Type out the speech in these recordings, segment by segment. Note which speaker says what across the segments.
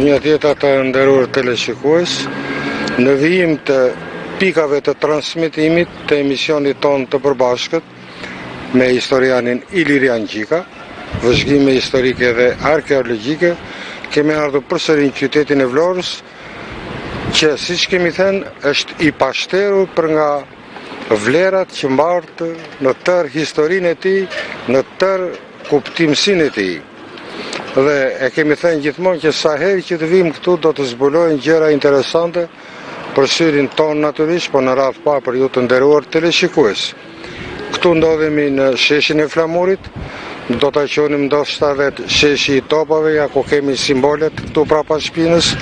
Speaker 1: Mirëmëngjes të nderuar teleshikues, në vijim të pikave të transmetimit të emisionit ton të përbashkët me historianin Ilirian Gjika, vëzhgime historike dhe arkeologjike, kemi ardhur përsëri në qytetin e Vlorës, që siç kemi thënë është i pashterur për nga vlerat që mbartë në tërë historinë e tij, në tërë kuptimsinë e tij. Dhe e kemi thënë gjithmonë që sa herë që të vim këtu do të zbulojnë gjëra interesante për syrin ton natyrisht, po në radh pa për ju të nderuar teleshikues. Këtu ndodhemi në sheshin e Flamurit, do ta qonim ndoshta vetë sheshi i topave, ja ku kemi simbolet këtu prapa shpinës,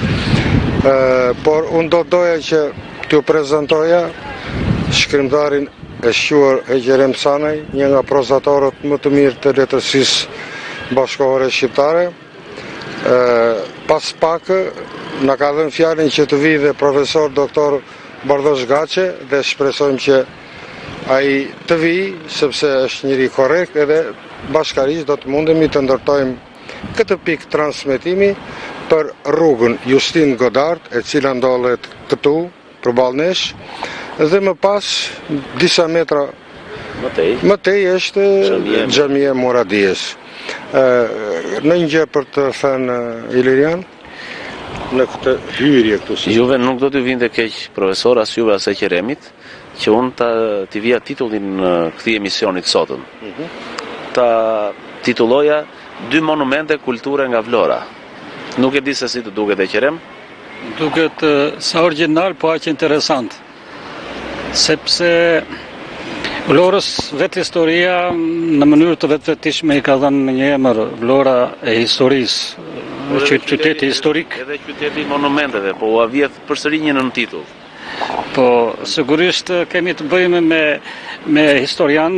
Speaker 1: por unë do doja që t'ju prezantoja shkrimtarin e shquar Egerem Sanaj, një nga prozatorët më të mirë të letërsisë bashkëkohore shqiptare. Pas pak na ka dhënë fjalën që të vijë dhe profesor doktor Bardosh Gaçe dhe shpresojmë që ai të vijë, sepse është njëri korrekt edhe bashkarisht do të mundemi të ndërtojmë këtë pikë transmetimi për rrugën Justin Godard, e cila ndodhet këtu përballë nesh, dhe më pas disa metra më tej është Xhamia Muradies. Në një gjë për të thënë Ilirian në këtë hyrje këtu.
Speaker 2: Juve nuk do të vinte keq profesor as juve as Egeremit që unë t'i vija titullin këtij emisioni të sotëm. Ta titulloja 2 monumente kulture nga Vlora. Nuk e di se si të duket Egerem.
Speaker 3: Duket sa original, po aq interesant. Sepse Vlorës vetë historia në mënyrë të vetëvetishme i ka dhënë një emër, Vlora e historisë, qyteti historik.
Speaker 2: Edhe qyteti i monumenteve, po u avjet përsëri një nën titull.
Speaker 3: Po sigurisht kemi të bëjmë me historian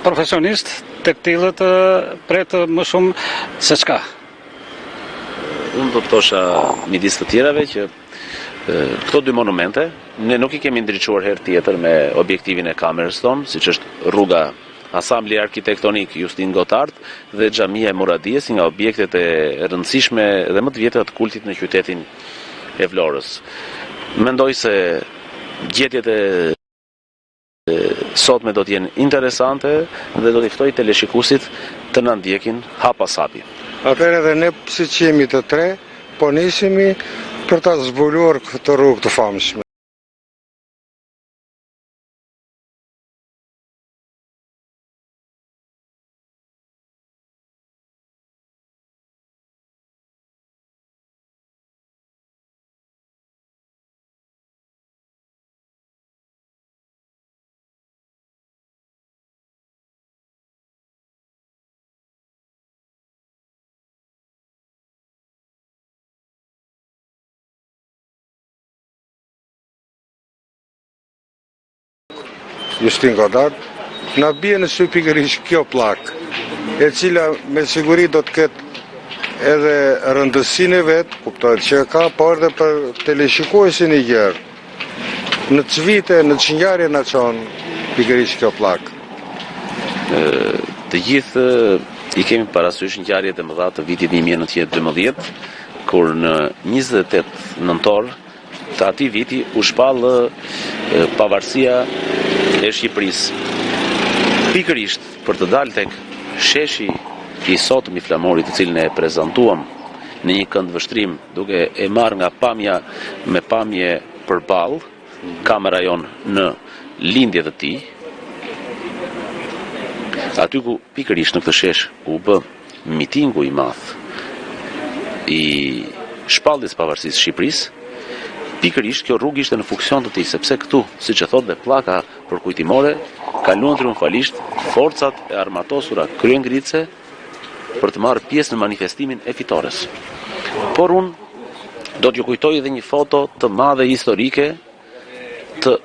Speaker 3: profesionist, të këtillët pretë më shumë se çka.
Speaker 2: Unë do të thosha midis të tjerave që këto 2 monumente, ne nuk I kemi ndriçuar herë tjetër me objektivin e kamerës tonë, siç është rruga Asambli arkitektonik Justin Godard dhe Xhamia e Muradies, nga objektet e rëndësishme dhe më të vjetra të kultit në qytetin e Vlorës. Mendoj se gjetjet e sotme do të jenë interesante dhe do t'i ftoj teleshikuesit të na ndjekin hap pas hapi.
Speaker 1: Atëherë edhe ne siç jemi të tre, po nisemi për ta zbuluar këtë rrugë të famshme. Justin Godard, na bie në sy pikërisht kjo plakë, e cila me siguri do të ketë edhe rëndësinë e vet, kuptohet që ka, por edhe për teleshikuesin I gjerë. Në çvite, në çngjarje na çon pikërisht kjo plakë.
Speaker 2: Të gjithë I kemi parasysh ngjarjet e mëdha të vitit 1912, kur në 28 nëntor të atij viti u shpall pavarësia e Shqipërisë. Pikërisht për të dalë tek sheshi I sotëm I Flamurit, të cilin e prezantuam në një këndvështrim duke e marrë nga pamja me pamje përballë, kamera jon në lindjet e tij. Aty ku pikërisht në këtë shesh u bë mitingu I madh I shpalljes pavarësisë së Shqipërisë, pikërisht kjo rrugë ishte në funksion të tij, sepse këtu, siç e thotë dhe pllaka përkujtimore, kaluan triumfalisht forcat e armatosura kryengritse për të marrë pjesë në manifestimin e fitores. Por unë do t'ju kujtoj edhe një foto të madhe historike të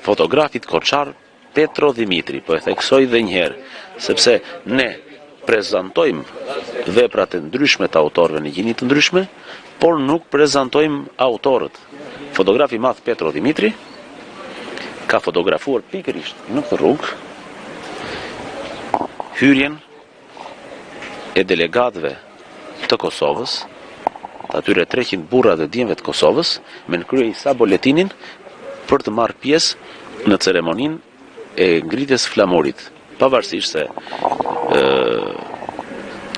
Speaker 2: fotografit koçar Petro Dimitri, po e theksoj edhe një herë, sepse ne prezantojmë veprat e ndryshme të autorëve në gjini të ndryshme, por nuk prezantojmë autorët. Fotografi madh Petro Dimitri ka fotografuar pikërisht në këtë rrugë hyrjen e delegatëve të Kosovës atyre 300 burra dhe djemve të Kosovës me në krye Isa Boletinin për të marrë pjesë në ceremoninë e ngritjes flamurit, pavarësisht se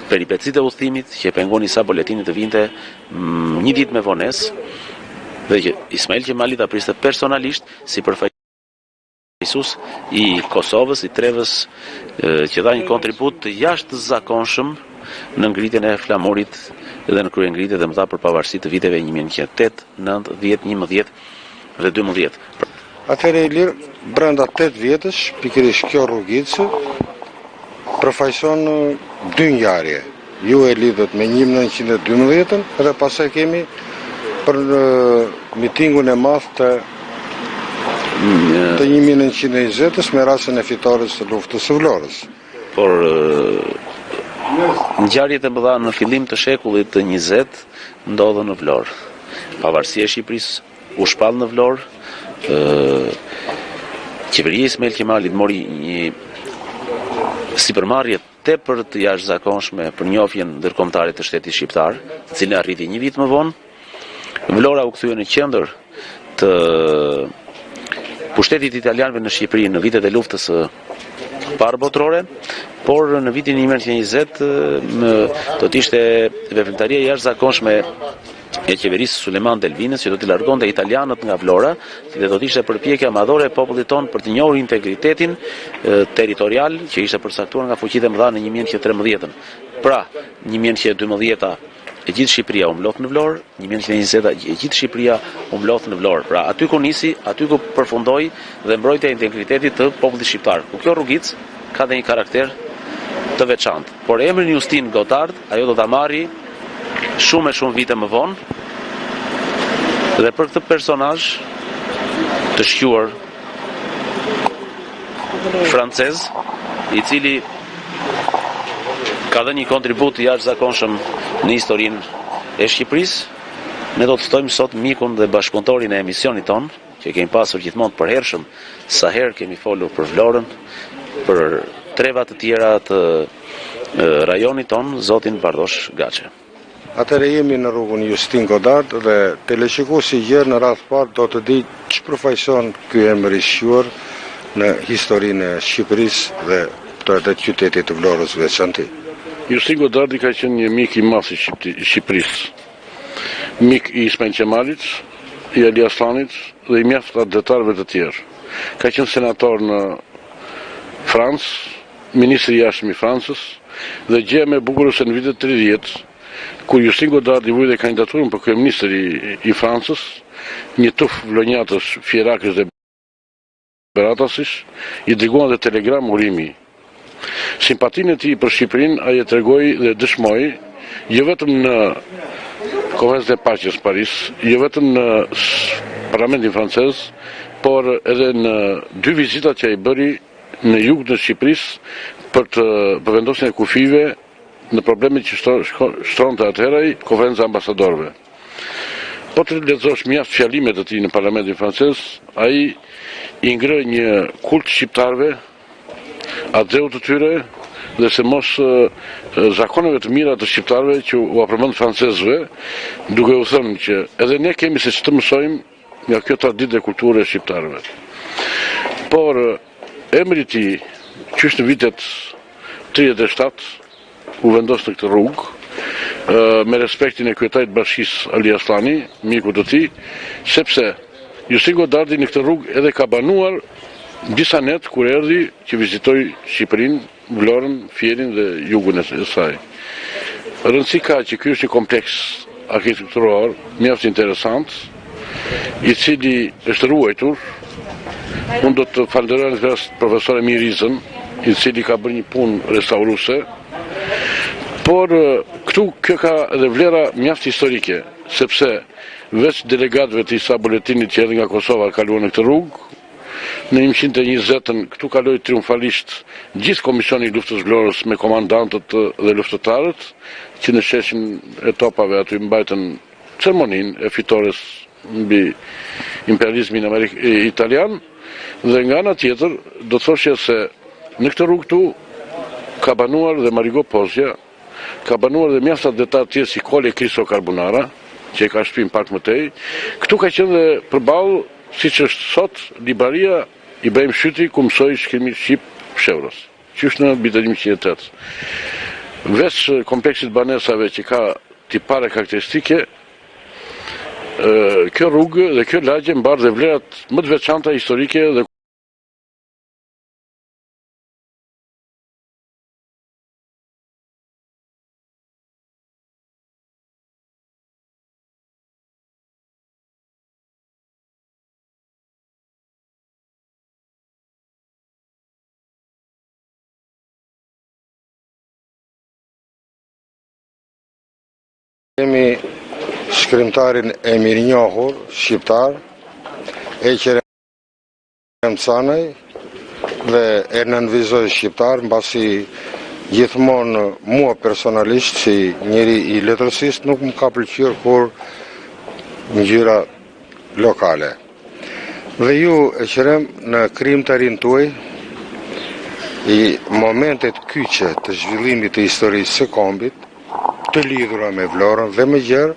Speaker 2: peripecitë e udhëtimit që pengon Isa Boletini të vinte një ditë me vonesë dhe që Ismail Qemali ta priste personalisht si përfaqësues i Kosovës, i Trevës, që dha një kontribut të jashtëzakonshëm në ngritjen e flamurit dhe në kryengritje dhe mëdha për pavarësi të viteve 1908, 9, 10, 11 dhe 12.
Speaker 1: Atëherë Ilir, brenda 8 vjetësh, pikërisht kjo rrugicë përfaqëson 2 ngjarje. Ju e lidhët me 1912 dhe pastaj kemi për mitingun e madh të 1920 me rastin e fitores të luftës së Vlorës.
Speaker 2: Por ngjarjet e mëdha në fillim të shekullit të 20 ndodhen në Vlorë. Pavarësia e Shqipërisë u shpall në Vlorë. Qeveria e Ismail Qemalit mori një sipërmarrje tepër të jashtëzakonshme për njohjen ndërkombëtare të shtetit shqiptar, e cila arriti një vit më vonë. Vlora u kthye në qendër të pushtetit italianëve në Shqipëri në vitet e luftës së parë botërore, por në vitin 1920 do të ishte veprimtaria jashtëzakonshme e qeverisë Suleman Delvinës që do t'i largonte italianët nga Vlora dhe do të ishte përpjekje madhore e popullit tonë për të njohur integritetin territorial që ishte përcaktuar nga fuqitë e mëdha në 1913. Pra, 1912 e gjithë Shqipëria u mblodh në Vlorë, 1920 e gjithë Shqipëria u mblodh në Vlorë. Pra, aty ku nisi, aty ku përfundoi dhe mbrojtja e integritetit të popullit shqiptar. Ku kjo rrugicë ka dhe një karakter të veçantë. Por emrin Justin Gotard, ajo do ta marri shumë e shumë vite më vonë dhe për këtë personazh të shquar francez, i cili ka dhënë një kontribut të jashtëzakonshëm në historinë e Shqipërisë, ne do të ftojmë sot mikun dhe bashkëpunëtorin e emisionit ton, që kemi pasur gjithmonë të përhershëm sa herë kemi folur për Vlorën, për treva të tjera të rajonit ton, zotin Bardosh Gaçe.
Speaker 1: Atëherë jemi në rrugën Justin Godard dhe teleshikuesi gjë në radhë parë do të di ç'përfaqëson ky emër i shquar në historinë e Shqipërisë dhe të qytetit të Vlorës veçanti.
Speaker 4: Justin Godardi ka qenë një mik i madh i Shqipërisë. Mik i Ismail Qemalit, i Ali Aslanit dhe i mjaft adhetarëve të tjerë. Ka qenë senator në Francë, ministri i jashtëm i Francës dhe gjë më e bukur se në vitet 30, kur Justin Godardi vujte kandidaturën për kryeministër i Francës, një tuf vlonjatës fjerakës dhe beratasish i dërguan dhe telegram urimi. Simpatinë e tij për Shqipërinë ai e tregoi dhe dëshmoi jo vetëm në Konferencën e Paqes Paris, jo vetëm në Parlamentin francez, por edhe në 2 vizitat që ai bëri në jug të Shqipërisë për vendosjen e kufive në problemet që shtronte atëherë Konferenca e Ambasadorëve. Po të lexosh mjaft fjalimet e tij në Parlamentin francez, ai i ngrë një kult shqiptarëve, atëzeu të tyre dhe se mos zakoneve të mira të shqiptarëve që u apremend francezëve, duke u thënë që edhe ne kemi se ç'të mësojmë nga kjo traditë dhe kulturë e shqiptarëve. Por emri i tij, qysh në vitet 37 u vendos në këtë rrugë me respektin e kryetarit bashkisë Ali Aslani, miku të tij, sepse Justin Godardi në këtë rrugë edhe ka banuar disa net kur erdhi që vizitoi Shqipërinë, Vlorën, Fierin dhe jugun e saj. Rëndësi ka që ky është një kompleks arkitekturor mjaft interesant, i cili është ruajtur. Unë do të falenderoj në rast profesor Emir Rizën, i cili ka bërë një punë restauruese. Por këtu kjo ka edhe vlera mjaft historike, sepse veç delegatëve të Isa Boletinit që erdhën nga Kosova kaluan në këtë rrugë. Në 1920 këtu kaloi triumfalisht gjithë komisioni i luftës Vlorës me komandantët dhe luftëtarët, që në sheshin e topave aty mbajtën ceremoninë e fitores mbi imperializmin italian, dhe nga ana tjetër do të thoshja se në këtë rrugë këtu ka banuar dhe Marigo Pozja, ka banuar dhe mjaft adhetar tjerë si Kole Kristo Carbonara, që e ka shpim pak më tej. Këtu ka qenë dhe përballë, siç është sot, libraria Ibrahim Shyti ku mësoi shkrimi shqip Shevros, që është në Biterim 108. Veç kompleksit banesave që ka tipare karakteristike, kjo rrugë dhe kjo lagje mbar dhe vlerat më të veçanta historike dhe
Speaker 1: kemi shkrimtarin e mirënjohur shqiptar, Eqerem Canaj, dhe e nënvizoj shqiptar, mbasi gjithmonë mua personalisht si njëri i letërsisë nuk më ka pëlqyer kur ngjyra lokale. Dhe ju, Eqerem, në krijimtarin tuaj, i momentet kyçe të zhvillimit të historisë së kombit, të lidhura me Vlorën dhe me Gjerë,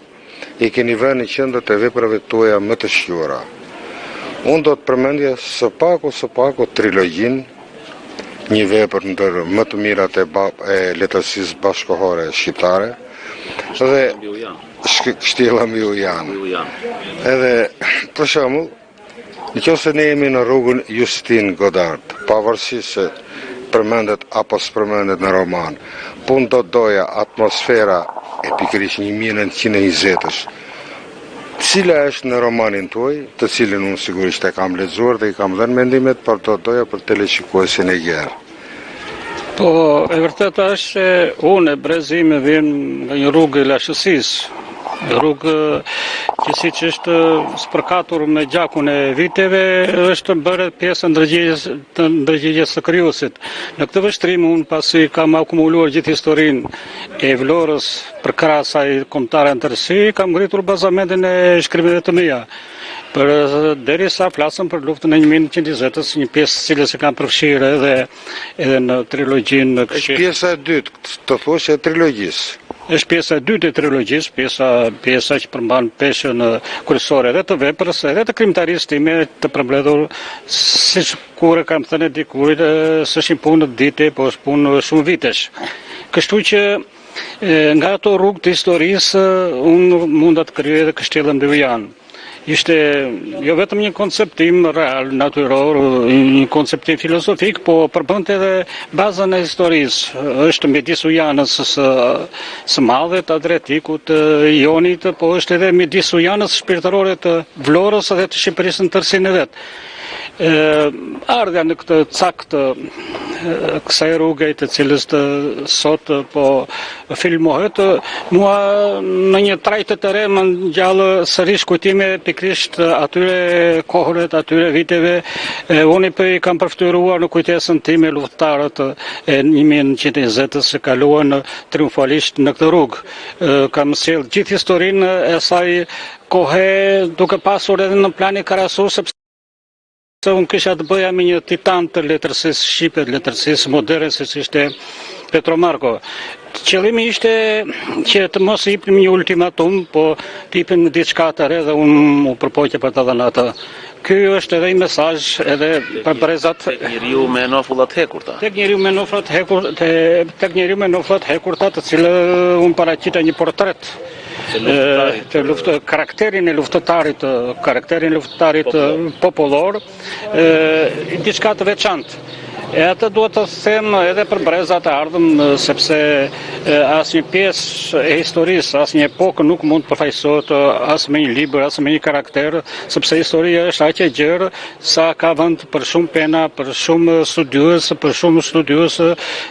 Speaker 1: i keni vënë në qendër të veprave tuaja më të shquara. Unë do të përmendja së paku trilogjin, një vepër ndër më të mirat e letërsisë bashkëkohore shqiptare, dhe Kështjella mbi Ujan. Edhe për shembull, nëse ne jemi në rrugën Justin Godard, pavarësisht se përmendet apo s'përmendet në roman, pun do doja atmosfera e pikërisht 1920-sh, cila është në romanin tuaj, të cilin unë sigurisht e kam lexuar dhe i kam dhënë mendimet, por do doja për teleshikuesin e gjerë.
Speaker 3: Po, e vërteta është se unë e brezime vjen nga një rrugë e lashësisë, rrugë që siç është spërkatur me gjakun e viteve, është bërë pjesë të ndërgjegjes së krijuesit. Në këtë vështrim unë pasi kam akumuluar gjithë historinë e Vlorës për krah asaj kombëtare në tërësi, kam ngritur bazamentin e shkrimeve të mia. Derisa flasëm për luftën e 1920-s, një pjesë cilës e kam përfshirë edhe në trilogjinë.
Speaker 1: Është pjesa e dytë, të thosh, e trilogjisë.
Speaker 3: Është pjesa e dytë e trilogjisë, pjesa që përmban peshën kryesore edhe të veprës, edhe të krijimtarisë time të përmbledhur, siç kur e kam thënë dikujt, s'është një punë dite, po është punë shumë vitesh. Kështu që nga ato rrugë të historisë, unë mund të krijoj edhe Kështjellën mbi Ujan. Ishte jo vetëm një konceptim real, natyror, një konceptim filozofik, po përbënte edhe bazën e historisë. Është midis Ujanës së madhe, të Adriatikut, të Ionit, po është edhe midis Ujanës shpirtërore të Vlorës dhe të Shqipërisë në tërësinë e vet. Ardha në këtë cak të kësaj rruge të cilës sot po filmohet, mua në një trajtë të re më ngjall sërish kujtime pikërisht atyre kohëve, atyre viteve. Unë i kam përftuar në kujtesën time luftëtarët e 1920-s që kaluan triumfalisht në këtë rrugë. Kam sjell gjithë historinë e asaj kohe duke pasur edhe në planin krahasues, sepse unë kisha të bëja me një titan të letërsisë shqipe, letërsisë moderne, siç ishte Petro Marko. Qëllimi ishte që të mos i jepim një ultimatum, po të jepim diçka të re dhe unë u përpoqja për të dhënë atë. Ky është edhe një mesazh edhe për brezat.
Speaker 2: Tek njeriu me nofullat hekurta.
Speaker 3: Tek njeriu me nofullat hekurta, të cilë unë paraqita një portret karakterin e luftëtarit popullor, diçka të veçantë. E atë duhet të them edhe për brezat e ardhëm, sepse asnjë pjesë e historisë, asnjë epokë nuk mund të përfaqësohet as me një libër, as me një karakter, sepse historia është aq e gjerë sa ka vend për shumë pena, për shumë studiues,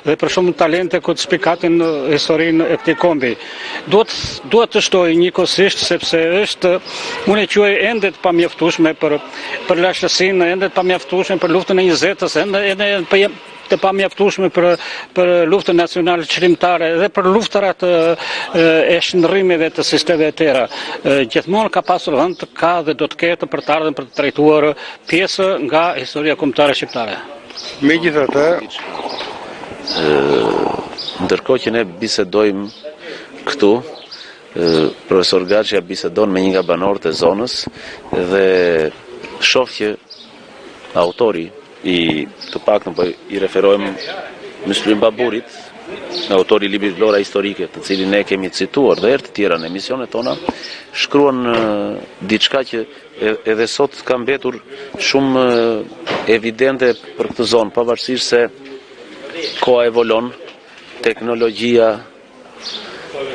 Speaker 3: dhe për shumë talente që të spikatin historinë e këtij kombi. Duhet të shtoj njëkohësisht, sepse është, unë e quaj ende të pamjaftueshme për lashësinë, ende të pamjaftueshme për luftën e 20-s, ende të pamjaftueshme për luftën nacionale çlimtare dhe për luftërat e shndërrimeve të sistemeve të tjera. Gjithmonë ka pasur vend, ka dhe do të ketë për të ardhmen për të trajtuar pjesë nga historia kombëtare shqiptare.
Speaker 1: Megjithatë,
Speaker 2: ndërkohë që ne bisedojmë këtu, profesor Gaçia bisedon me një nga banorët e zonës dhe shoh që autori të paktën po i referojmë Myslim Baburit, autori i librit Vlora historike, të cilin ne kemi cituar dhe herë të tjera në emisionet tona, shkruan diçka që edhe sot ka mbetur shumë evidente për këtë zonë, pavarësisht se koha evolon, teknologjia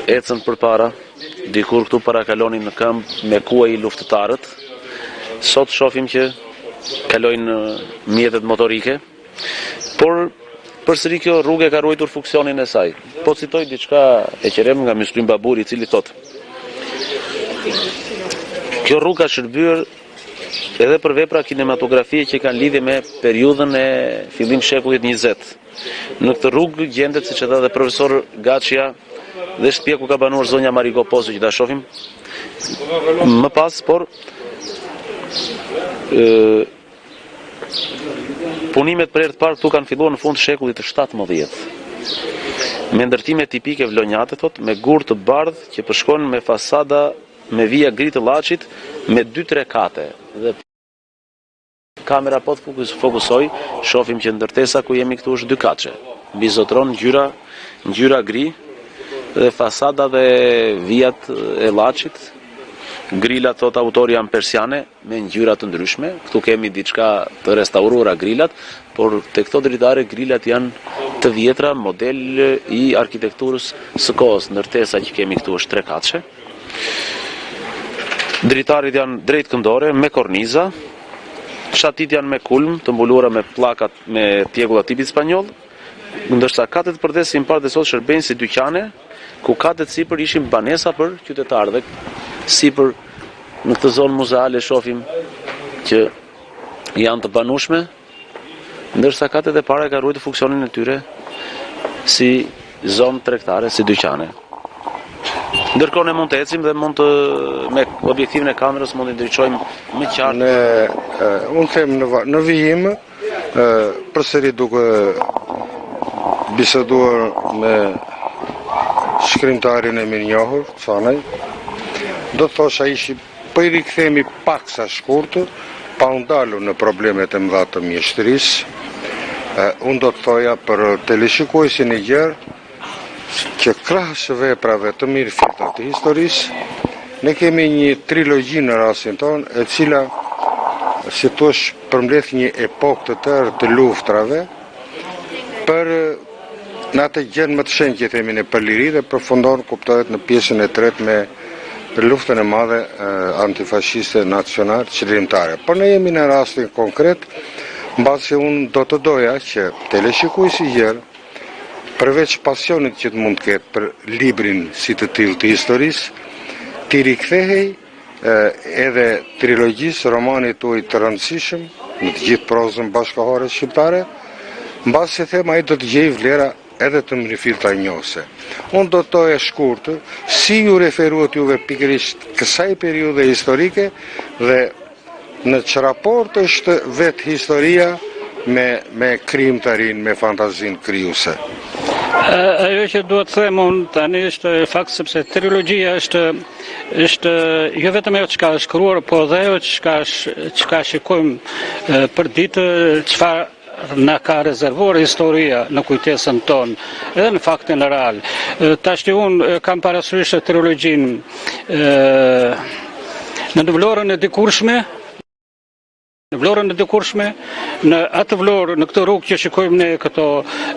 Speaker 2: ecën përpara, dikur këtu parakalonin në këmbë me kuaj luftëtarët, sot shohim që kalojnë mjetet motorike, por përsëri kjo rrugë ka ruajtur funksionin e saj. Po citoj diçka e qerem nga Myslim Baburi, i cili thotë: kjo rrugë ka shërbyer edhe për vepra kinematografie që kanë lidhje me periudhën e fillim shekullit 20. Në këtë rrugë gjendet, siç e tha dhe profesor Gaçia, dhe shtëpia ku ka banuar zonja Marigo Pozo, që ta shohim më pas, por punimet për herë të parë këtu kanë filluar në fund të shekullit të 17. Me ndërtime tipike vlonjate, thot, me gur të bardhë që përshkon me fasada me vija gri të llaçit me 2-3 kate. Dhe kamera po të fokusoj, shohim që ndërtesa ku jemi këtu është 2 katëshe. Bizotron ngjyra gri dhe fasada dhe vijat e llaçit. Grilat, thot autori, janë persiane me ngjyra të ndryshme. Këtu kemi diçka të restauruara grilat, por te këto dritare grilat janë të vjetra, model i arkitekturës së kohës. Ndërtesa që kemi këtu është 3 katëshe. Dritarit janë drejt këndore me korniza, shatit janë me kulm të mbuluara me pllakat me pjegulla tipi spanjoll, ndërsa katet përdesin parë dhe sot shërbejnë si dyqane, ku katet sipër ishin banesa për qytetarë. Dhe sipër në këtë zonë muzeale shohim që janë të banueshme, ndërsa katet e para ka ruajtur funksionin e tyre si zonë tregtare, si dyqane. Ndërkohë ne mund të ecim dhe mund të me objektivin e kamerës mund të ndriçojmë më qartë.
Speaker 1: Unë them në vijim, përsëri duke biseduar me shkrimtarin e mirënjohur, Canaj, do të thosha po i rikthemi pak sa shkurtë, pa u ndalur në problemet e mëdha të mjeshtrisë. Unë do të thoja për teleshikuesin e gjerë që krahas veprave të mirëfillta të historisë, ne kemi një trilogji në rastin tonë, e cila, si thosh, përmbledh një epokë të tërë të luftrave për në atë gjën më të shenjtë që themi në përliri dhe përfundon, kuptohet, në pjesën e tretë me luftën e madhe antifashiste nacionale qëllimtare. Por ne jemi në rastin konkret, mbasi unë do të doja që teleshikuesi i gjerë, përveç pasionit që të mund të ketë për librin si të tillë të historisë, t'i rikthehej edhe trilogjisë, romanit tuaj të rëndësishëm në të gjithë prozën bashkëkohore shqiptare, mbasi them ai do të gjejë vlera edhe të mirëfillta njohëse. Unë do të toja shkurtë si ju referuat juve pikërisht kësaj periudhe historike dhe në që raport është vetë historia me krijimtarin, me fantazin krijuese.
Speaker 3: Ajo që duhet të them unë tani është fakt sepse trilogjia është jo vetëm ajo çka është shkruar, por edhe ajo çka shikojmë për ditë, çfarë na ka rezervuar historia në kujtesën tonë, edhe në faktin real. Tash unë kam parasysh trilogjinë në Vlorën e dikurshme, në atë Vlorë, në këtë rrugë që shikojmë ne këto,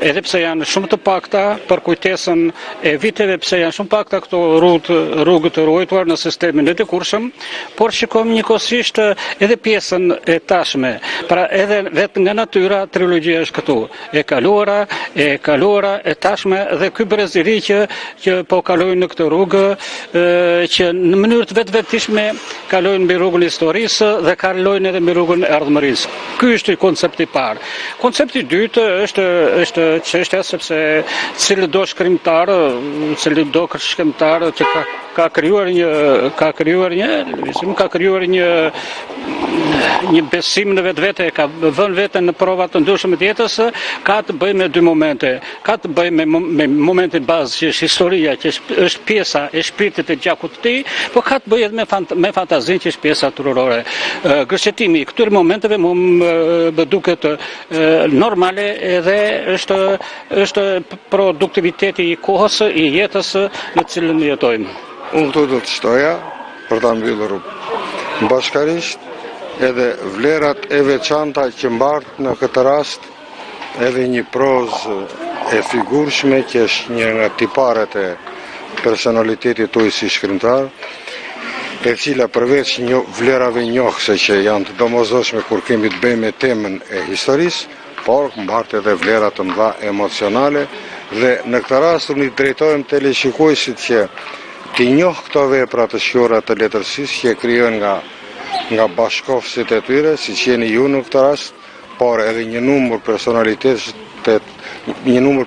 Speaker 3: edhe pse janë shumë të pakta për kujtesën e viteve, pse janë shumë pakta këto rrugë të ruajtura në sistemin e dikurshëm, por shikojmë njëkohësisht edhe pjesën e tashme. Pra edhe vetë nga natyra trilogjia është këtu, e kaluara, e tashme, dhe ky breziri që po kalojnë në këtë rrugë, që në mënyrë të vetëvetishme kalojnë mbi rrugën e historisë dhe kalojnë edhe mbi rrugën e ardhmërisë. Ky është koncepti i parë. Koncepti i dytë është çështja sepse cili do shkrimtar që ka krijuar një një besim në vetvete, ka vënë veten në prova të ndryshme të jetës, ka të bëjë me dy momente. Ka të bëjë me momentin bazë që është historia, që është pjesa e shpirtit të gjakut të tij, por ka të bëjë edhe me fantazinë që është pjesa trurore. Gërshëtimi i këtyre momenteve më duket normale edhe është produktiviteti i kohës, i jetës në cilën jetojmë.
Speaker 1: Unë këtu do të shtoja, për ta mbyllur bashkarisht, edhe vlerat e veçanta që mbart në këtë rast, edhe një prozë e figurshme që është një nga tiparet e personalitetit tuaj si shkrimtar, e cila përveç vlerave njohëse që janë të domosdoshme kur kemi të bëjmë me temën e historisë, por mbart edhe vlera të mëdha emocionale, dhe në këtë rast unë i drejtojmë teleshikuesit që të njohë këto vepra të shqura të letërsisë që krijohen nga bashkofësit e tyre, si që jeni ju në këtë rast, por edhe një numër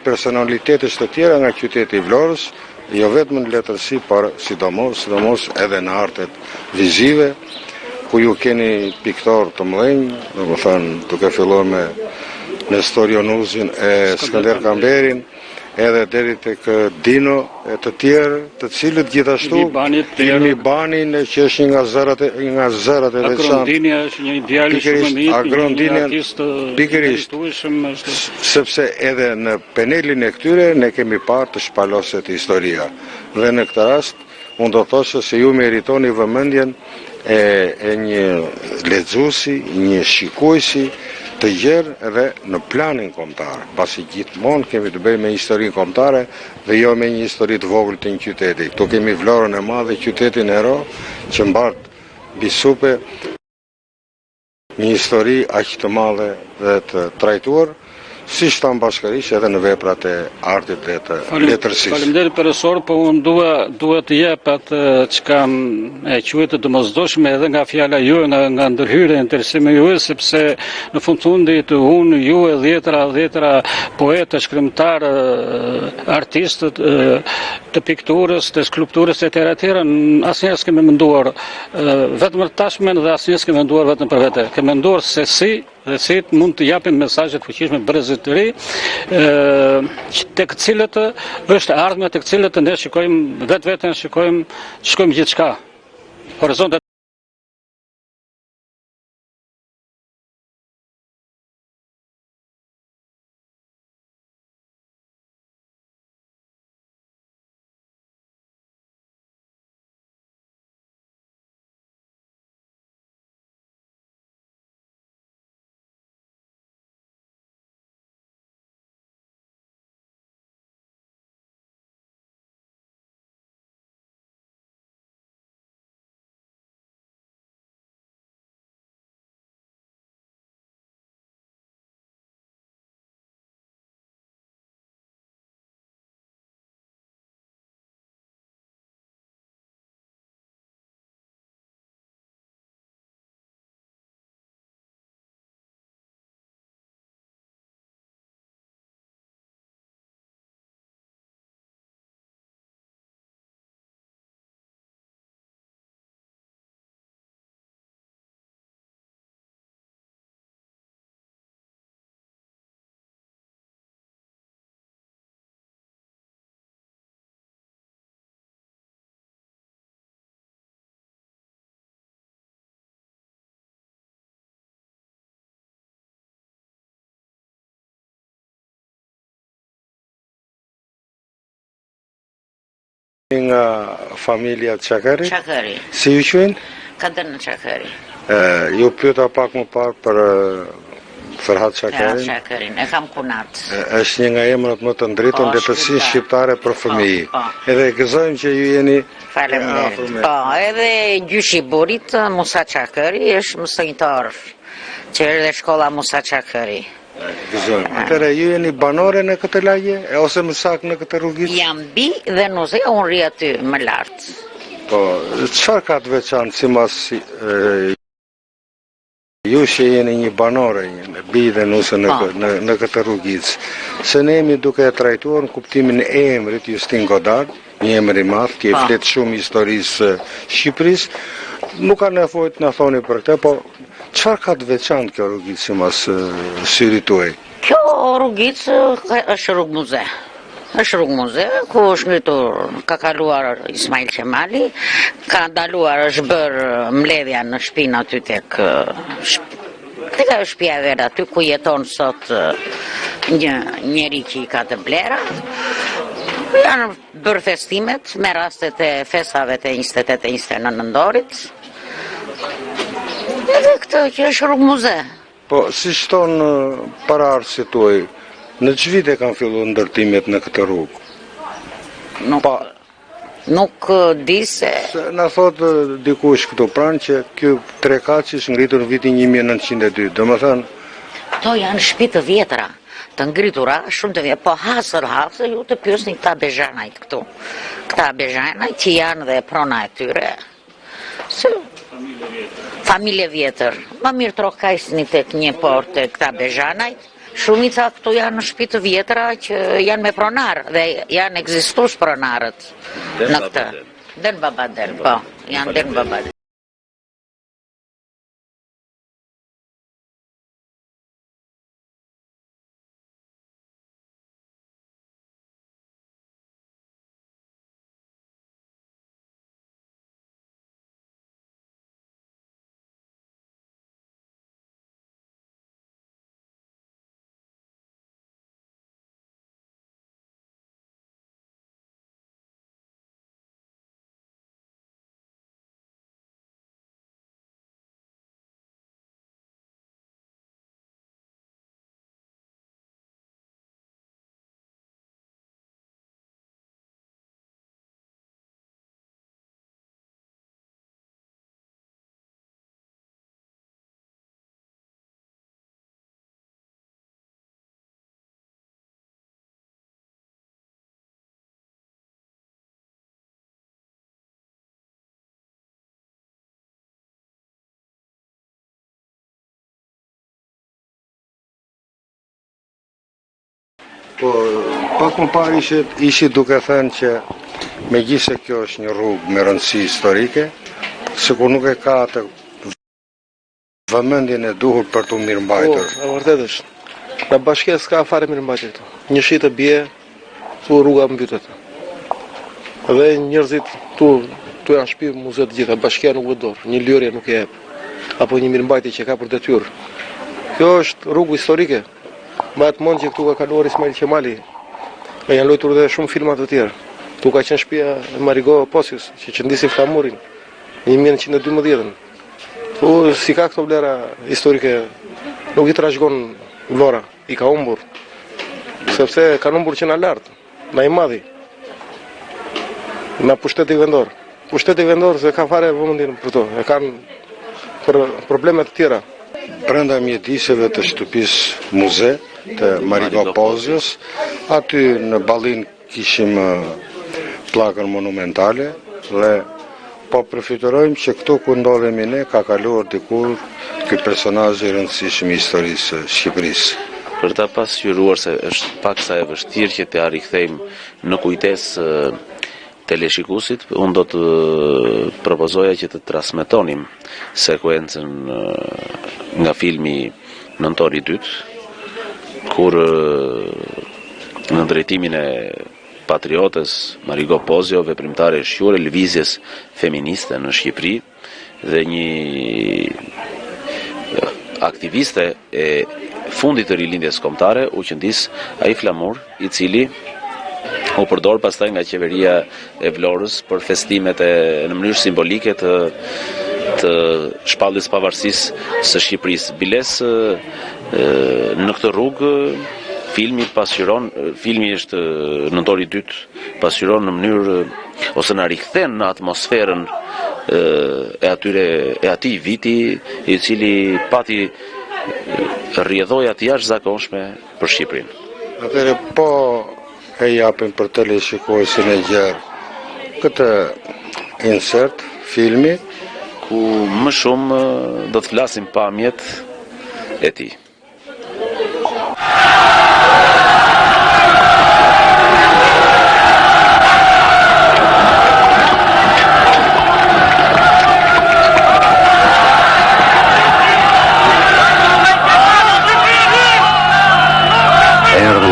Speaker 1: personalitetesh të tjera nga qyteti i Vlorës, jo vetëm në letërsi, por sidomos edhe në artet vizive, ku ju keni piktor të mëdhenj, domethënë duke filluar me Nestor Jonuzin e Skënder Kamberin, edhe deri tek Dino e të tjerë, të cilët gjithashtu Ilmi Banin që është nga zërat e veçantë.
Speaker 3: Agrondinja është një djalë shumë i mirë, një artist drejtueshëm,
Speaker 1: sepse edhe në penelin e këtyre ne kemi parë të shpaloset historia. Dhe në këtë rast unë do thoshe se ju meritoni vëmendjen e një lexuesi, një shikuesi të gjerë edhe në planin kombëtar, pasi gjithmonë kemi të bëjmë me historinë kombëtare dhe jo me një histori të vogël të një qyteti. Këtu kemi Vlorën e madhe, qytetin e ro, që mbart mbi supe një histori aq të madhe dhe të trajtuar, si shtam bashkërisht edhe në veprat e artit dhe të letërsisë.
Speaker 3: Faleminderit profesor, po unë dua të jep atë çka e quhet të domosdoshme edhe nga fjala juaj, nga ndërhyrja e interesimit juaj, sepse në fundit unë ju e dhjetra poetë, shkrimtarë, artistë të pikturës, të skulpturës e tjera, asnjëherë s'kemë menduar vetëm tashmen dhe asnjëherë s'kemë menduar vetëm për vete. Kemë menduar se si mund të japim mesazhe të fuqishme brezit të ri, tek cilët është ardhmja, tek cilët ne shikojmë vetveten, shikojmë gjithçka. Horizontet
Speaker 1: nga familja Çakari?
Speaker 5: Çakari.
Speaker 1: Si ju quajnë?
Speaker 5: Kaderna Çakari.
Speaker 1: Ju pyeta pak më parë për Ferhat Çakarin.
Speaker 5: Çakarin, e kam kunat.
Speaker 1: Është një nga emrat më të ndritën letërsisë shqiptare për fëmijë. Edhe gëzojmë që ju jeni
Speaker 5: Faleminderit. Po, edhe gjyshi burit, Musa Çakari, është mësonjtar që erdhe shkolla Musa Çakari.
Speaker 1: Gëzojmë. Atëre ju jeni banore në këtë lagje ose më saktë në këtë rrugë?
Speaker 5: Jam bi dhe nuze, unë rri aty më lart.
Speaker 1: Po, çfarë ka të veçantë sipas ju që jeni një banore, një bi dhe nuse në këtë rrugicë, se ne jemi duke e trajtuar në kuptimin e emrit Justin Godard, një emër i madh, që i flet shumë historisë Shqipërisë. Nuk ka nevojë të na thoni për këtë, po çfarë ka të veçantë kjo rrugicë sipas syrit tuaj?
Speaker 5: Kjo rrugicë është rrugë muze. Është rrugë muze, ku është ngritur, ka kaluar Ismail Qemali, ka ndaluar, është bërë mbledhja në shtëpinë aty tek ajo shtëpia e vet aty ku jeton sot një njeri që i ka të blerat. Janë bërë festimet me rastet e festave të 28 e 29 nëndorit. Edhe këtë që është rrugë muze.
Speaker 1: Po, si shton paraardhësit tuaj, në ç'i vite kanë filluar ndërtimet në këtë rrugë?
Speaker 5: Nuk di se...
Speaker 1: Na thot dikush këtu pranë që ky trekaçi është ngritur në vitin 1902, domethënë...
Speaker 5: To janë shtëpi të vjetra, të ngritura, shumë të vjetra, po hasër ju të pyesni këta bezhanajt këtu. Këta bezhanajt që janë dhe prona e tyre. Familje vjetër. Më mirë trokajsni tek një portë të këta bezhanajt. Shumica këtu janë shtëpi të vjetra që janë me pronar dhe janë ekzistues pronarët në këtë. Den babadel, po, janë den babadel.
Speaker 1: Po, pak më parë ishi duke thënë që megjithëse kjo është një rrugë me rëndësi historike, sikur nuk e ka atë vëmendjen e duhur për të mirëmbajtur.
Speaker 6: Po, e vërtet është. Në bashkia s'ka fare mirëmbajtje këtu. Një shi të bie, tu rruga mbytet. Dhe njerëzit tu janë shtëpi muze të gjitha, bashkia nuk vë dorë, një lërje nuk e jep, apo një mirëmbajtje që ka për detyrë. Kjo është rrugë historike. Ma të mund që këtu ka kaluar Ismail Qemali, e janë lojtur dhe shumë filmat të tjerë. Tu ka qenë shtëpia e Marigo Posius, që qëndisi flamurin, 1912. Tu si ka këto vlera historike, nuk i trashëgon vlora, i ka humbur. Sepse kanë humbur që na lartë, na i madhi, na pushteti vendor. Pushteti vendor se ka fare vëmendjen për to, e kanë për probleme të tjera.
Speaker 1: Brenda mjediseve të shtëpisë muze të Marigo Pozios, aty në ballin kishim pllakën monumentale dhe po përfitojmë që këtu ku ndodhemi ne ka kaluar dikur ky personazh i rëndësishëm i historisë së Shqipërisë.
Speaker 2: Për ta pasqyruar se është paksa e vështirë që t'ia rikthejmë në kujtesë teleshikuesit, unë do të propozoja që të transmetonim sekuencën nga filmi Nëntori 2, kur në drejtimin e patriotes Marigo Pozio, veprimtare shqiptare lëvizjes feministe në Shqipëri dhe një aktiviste e fundit të rilindjes kombëtare u qëndis ai flamur i cili u përdor pastaj nga qeveria e Vlorës për festimet në mënyrë simbolike të shpalljes pavarësisë së Shqipërisë. Biles në këtë rrugë filmi është Nëntori 2 pasqyron në mënyrë ose na rikthen në atmosferën e atij viti i cili pati rrjedhoja të jashtëzakonshme për Shqipërinë.
Speaker 1: Atëherë po e japim për teleshikuesin e gjerë këtë insert filmi
Speaker 2: ku më shumë do të flasim pamjet e tij.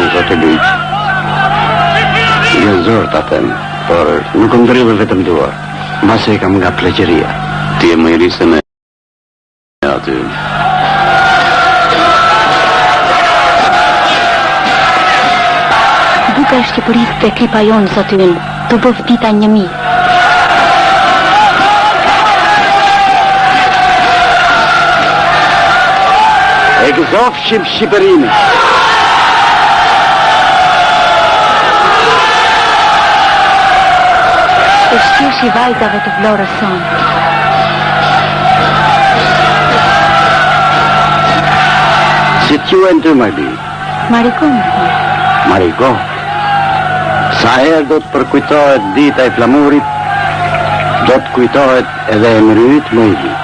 Speaker 7: vëlla të lyq. Jo zor ta them, por nuk më ndrydhe vetëm duar. Mbase e kam nga pleqëria. Ti e më i ri se me aty.
Speaker 8: Duka e Shqipërisë të klipa jonë zotyn, të bëf dita 1000.
Speaker 7: E gëzofshim Shqipërinë.
Speaker 8: E shqesh i vajzave të Vlorës sonë.
Speaker 7: Si t'juhen ty, Marli?
Speaker 8: Mariko më thonë.
Speaker 7: Mariko? Sa herë do të përkujtohet dita e flamurit, do të kujtohet edhe emri yt më i ri.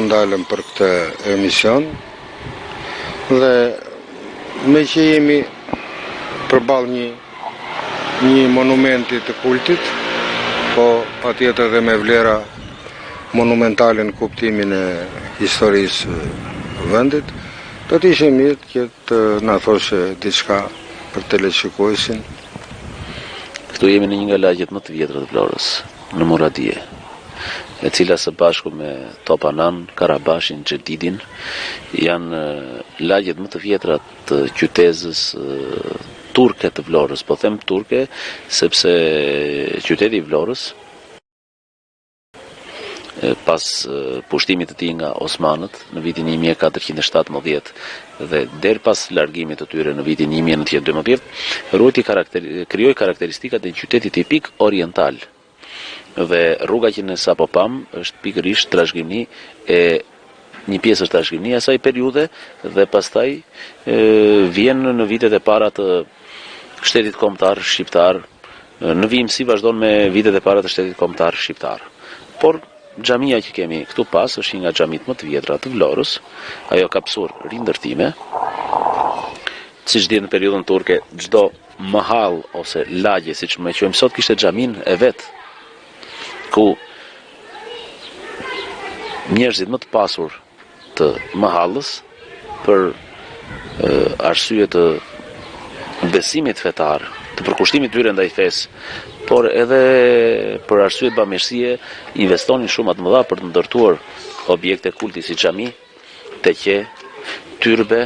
Speaker 1: Ndalëm për këtë emision dhe me që jemi përballë një monumenti të kultit, po patjetër dhe me vlera monumentale në kuptimin e historisë vendit, do të ishte mirë që të na thoshe diçka për teleshikuesin.
Speaker 2: Këtu jemi në një nga lagjet më të vjetra të Vlorës, në Muradije, e cila së bashku me Topanan, Karabashin, Xhedidin janë lagjet më të vjetra të qytetës turke të Vlorës. Po them turke sepse qyteti i Vlorës pas pushtimit të tij nga osmanët në vitin 1417 dhe deri pas largimit të tyre në vitin 1912, krijoi karakteristikat e një qyteti tipik oriental. Dhe rruga që ne sapo pam është pikërisht trashëgimi e një pjesë është trashëgimi e asaj periudhe dhe pastaj vjen në vitet e para të shtetit kombëtar shqiptar. Në vimësi vazhdon me vitet e para të shtetit kombëtar shqiptar. Por xhamia që kemi këtu pas është një nga xhamit më të vjetra të Vlorës. Ajo ka pasur rindërtime. Siç dihet në periudhën turke, çdo mahall ose lagje, siç më quajmë sot, kishte xhamin e vet, ku njerëzit më të pasur të mahallës për arsye të besimit fetar, të përkushtimit tyre ndaj fesë, por edhe për arsye të bamirësie, investonin shumë të mëdha për të ndërtuar objekte kulti si xhami, teqe, tyrbe,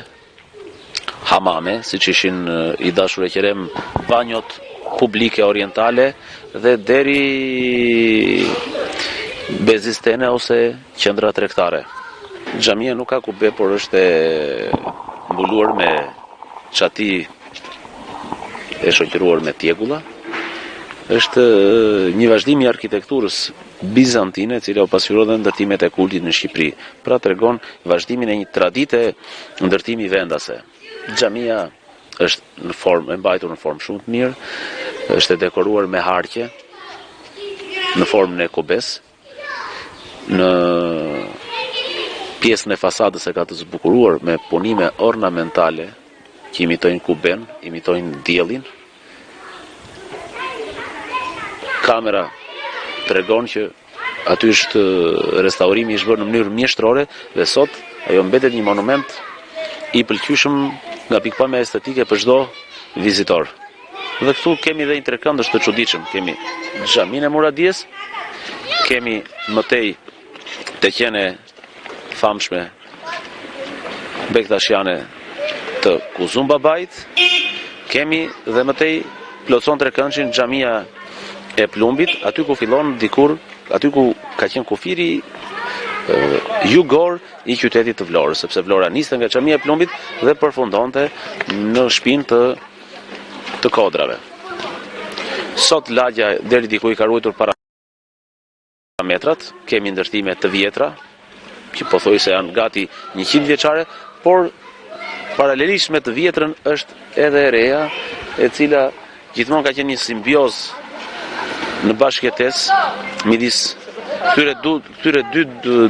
Speaker 2: hamame, siç ishin i dashur e qerem banjot publike orientale dhe deri bezistene ose qendra tregtare. Xhamia nuk ka kube, por është mbuluar me çati e shoqëruar me tjegulla. Është një vazhdim i arkitekturës bizantine, e cila u pasqyroi dhe ndërtimet e kultit në Shqipëri. Pra tregon vazhdimin e një tradite ndërtimi vendase. Xhamia është në formë e mbajtur në formë shumë të mirë, është e dekoruar me harqe në formën e kubes. Në pjesën e fasadës e ka të zbukuruar me punime ornamentale që imitojnë kuben, imitojnë diellin. Kamera tregon që aty është restaurimi i bërë në mënyrë mjeshtrore dhe sot ajo mbetet një monument i pëlqyeshëm nga pikpamja estetike për çdo vizitor. Dhe këtu kemi dhe interkëndësh të çuditshëm. Kemi xhaminë e Muradies, kemi mëtej të qene famshme Bektashiane të Kuzum Babait, kemi dhe mëtej plotson trekëndshin xhamia e Plumbit, aty ku fillon dikur, aty ku ka qenë kufiri jugor i qytetit të Vlorës, sepse Vlora niste nga xhamia e Plumbit dhe përfundonte në shpinë të Kodrave. Sot lagja deri diku i ka ruajtur para metrat, kemi ndërtime të vjetra, që po thoj se janë gati 100 vjeçare, por paralelisht me të vjetrën është edhe e reja, e cila gjithmonë ka qenë një simbioz në bashkëjetesë midis këtyre dy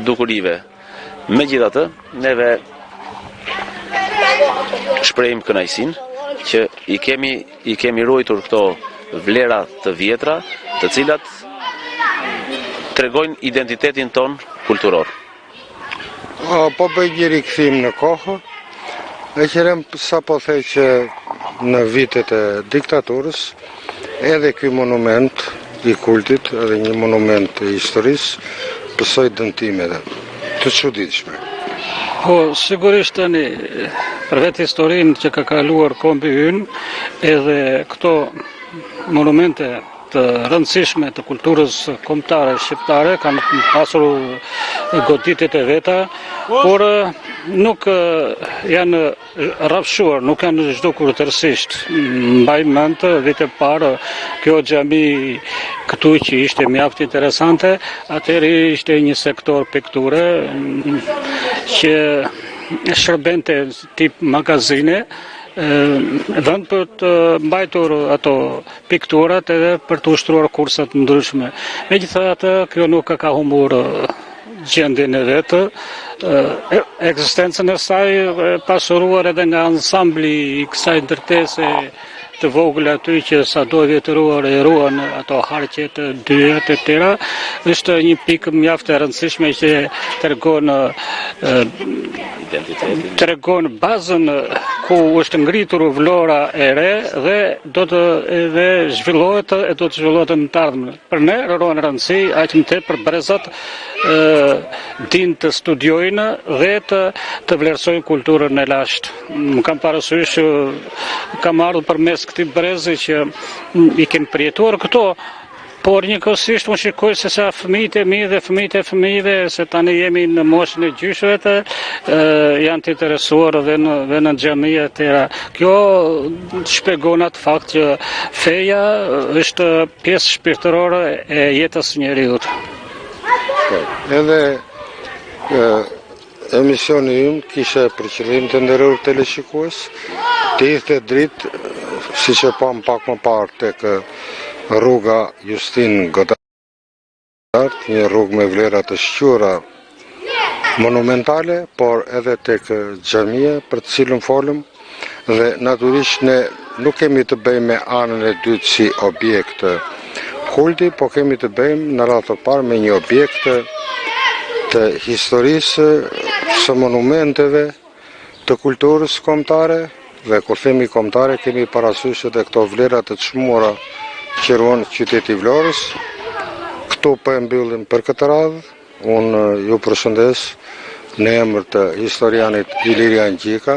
Speaker 2: dukurive. Megjithatë, neve shprehim kënaqësinë që i kemi ruajtur këto vlera të vjetra, të cilat tregojnë identitetin ton kulturor.
Speaker 1: Po bëj një rikthim në kohë, e qërem sa po thej që në vitet e diktaturës, edhe ky monument i kultit, edhe një monument i historisë, pësoj dëmtime të çuditshme.
Speaker 3: Po, sigurisht tani, për vetë historinë që ka kaluar kombi ynë, edhe këto monumente të rëndësishme të kulturës kombëtare shqiptare kanë pasur goditit e veta, por nuk janë rrafshuar, nuk janë zhdukur tërësisht. Mbaj mend vite parë kjo xhami këtu që ishte mjaft interesante, atëherë ishte një sektor pikture që shërbente tip magazine, vend për të mbajtur ato pikturat edhe për të ushtruar kursat ndryshme. Megjithatë, kjo nuk ka humbur gjendjen e vetë, ekzistencën e saj pasuruar edhe nga ansambli i kësaj ndërtese të vogël aty që sado vjetëruar e ruan ato harqet, dyert e tjera, është një pikë mjaft e rëndësishme që tregon bazën ku është ngritur Vlora e re dhe do të edhe zhvillohet në të ardhmen. Për ne rron rëndësi aq më tepër brezat din të studiojnë dhe të vlerësojnë kulturën e lashtë. Më kam parasysh kam ardhur përmes këtij brezi që i kemë përjetuar këto, por njëkohësisht unë shikoj se sa fëmijët e mi dhe fëmijët e fëmijëve, se tani jemi në moshën e gjyshëve, janë të interesuar dhe në xhamia e tjera. Kjo shpjegon atë fakt që feja është pjesë shpirtërore e jetës së njeriut.
Speaker 1: Edhe emisioni im kishe për qëllim të nderuar teleshikues, të ishte dritë, siç e pam pak më parë tek rruga Justin Godart, një rrugë me vlera të shquara monumentale, por edhe tek xhamia për të cilën folëm, dhe natyrisht ne nuk kemi të bëjmë me anën e dytë si objekt kulti, po kemi të bëjmë në radhë të parë me një objekt të historisë, së monumenteve, të kulturës kombëtare, dhe kur themi kombëtare kemi parasysh edhe këto vlera të çmuara që ruan qyteti Vlorës. Këtu po e mbyllim për këtë radhë. Unë ju përshëndes në emër të historianit Ilirian Gjika,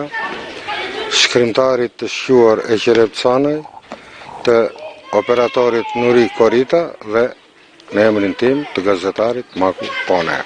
Speaker 1: shkrimtarit të shquar Eqerep Canaj, të operatorit Nuri Korita dhe në emrin tim të gazetarit Maku Pone.